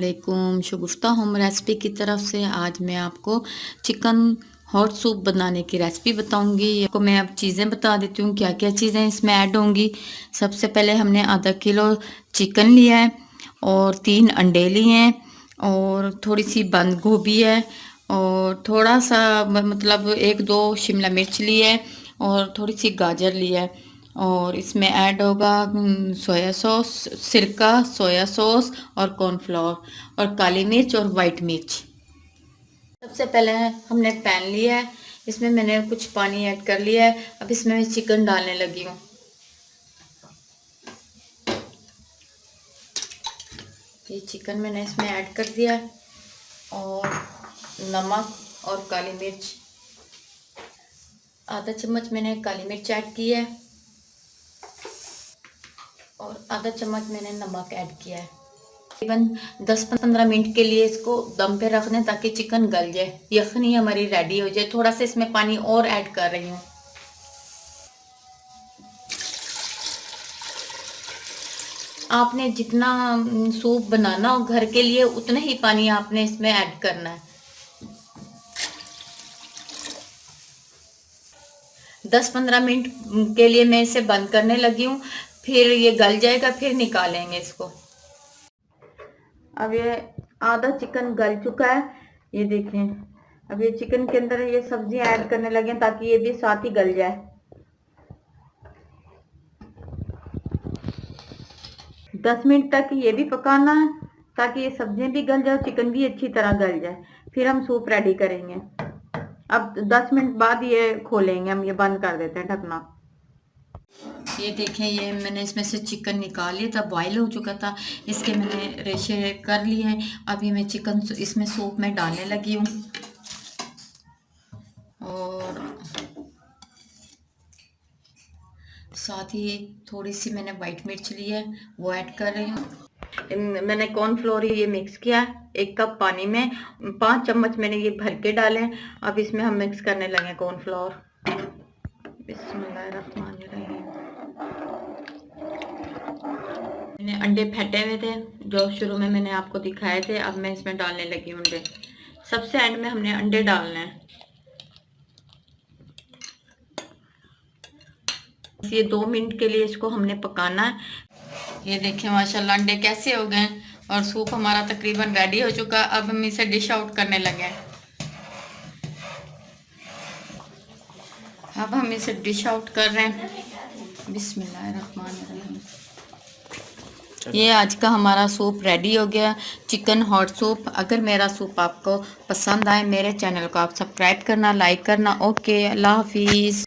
अस्सलामुअलैकुम। शगुफ्ता home recipe की तरफ से आज मैं आपको चिकन हॉट सूप बनाने की रेसिपी बताऊंगी। आपको मैं अब चीज़ें बता देती हूँ क्या क्या चीज़ें इसमें ऐड होंगी। सबसे पहले हमने आधा किलो चिकन लिया है और 3 अंडे लिए हैं और थोड़ी सी बंद गोभी है और थोड़ा सा मतलब 1-2 शिमला मिर्च ली है और थोड़ी सी गाजर लिया है और इसमें ऐड होगा सोया सॉस, सिरका, सोया सॉस और कॉर्नफ्लोर और काली मिर्च और वाइट मिर्च। सबसे पहले हमने पैन लिया है, इसमें मैंने कुछ पानी ऐड कर लिया है। अब इसमें मैं चिकन डालने लगी हूँ। ये चिकन मैंने इसमें ऐड कर दिया है और नमक और काली मिर्च, आधा चम्मच मैंने काली मिर्च ऐड की है और आधा चम्मच मैंने नमक ऐड किया है। तकरीबन 10-15 मिनट के लिए इसको दम पे रख दें ताकि चिकन गल जाए, यखनी हमारी रेडी हो जाए। थोड़ा सा इसमें पानी और ऐड कर रही हूँ। आपने जितना सूप बनाना हो घर के लिए उतना ही पानी आपने इसमें ऐड करना है। 10-15 मिनट के लिए मैं इसे बंद करने लगी हूँ, फिर ये गल जाएगा, फिर निकालेंगे इसको। अब ये आधा चिकन गल चुका है, ये देखें। अब ये चिकन के अंदर ये सब्जियां ऐड करने लगे ताकि ये भी साथ ही गल जाए। 10 मिनट तक ये भी पकाना है ताकि ये सब्जियां भी गल जाए, चिकन भी अच्छी तरह गल जाए। फिर हम सूप रेडी करेंगे। अब 10 मिनट बाद ये खोलेंगे, हम ये बंद कर देते हैं ढकना। ये देखें, ये मैंने इसमें से चिकन निकाल लिया था, बॉयल हो चुका था, इसके मैंने रेशे कर लिए हैं। अब ये मैं चिकन इसमें सूप में डालने लगी हूँ और साथ ही थोड़ी सी मैंने वाइट मिर्च ली है, वो ऐड कर रही हूँ। मैंने कॉर्नफ्लोर ये मिक्स किया 1 कप पानी में, 5 चम्मच मैंने ये भर के डाले। अब इसमें हम मिक्स करने लगे कॉर्नफ्लोर। बिस्मिल्लाहिर्रहमानिर्रहीम। मैंने अंडे फेंटे हुए थे जो शुरू में मैंने आपको दिखाए थे, अब मैं इसमें डालने लगी हूँ अंडे। सबसे एंड में हमने अंडे डालने हैं। ये 2 मिनट के लिए इसको हमने पकाना है। ये देखें माशाल्लाह अंडे कैसे हो गए और सूप हमारा तकरीबन रेडी हो चुका। अब हम इसे डिश आउट करने लगे। अब हम इसे डिश आउट कर रहे हैं। बिस्मिल्लाहिर्रहमानिर्रहीम। ये आज का हमारा सूप रेडी हो गया, चिकन हॉट सूप। अगर मेरा सूप आपको पसंद आए, मेरे चैनल को आप सब्सक्राइब करना, लाइक करना। ओके, अल्लाह हाफिज़।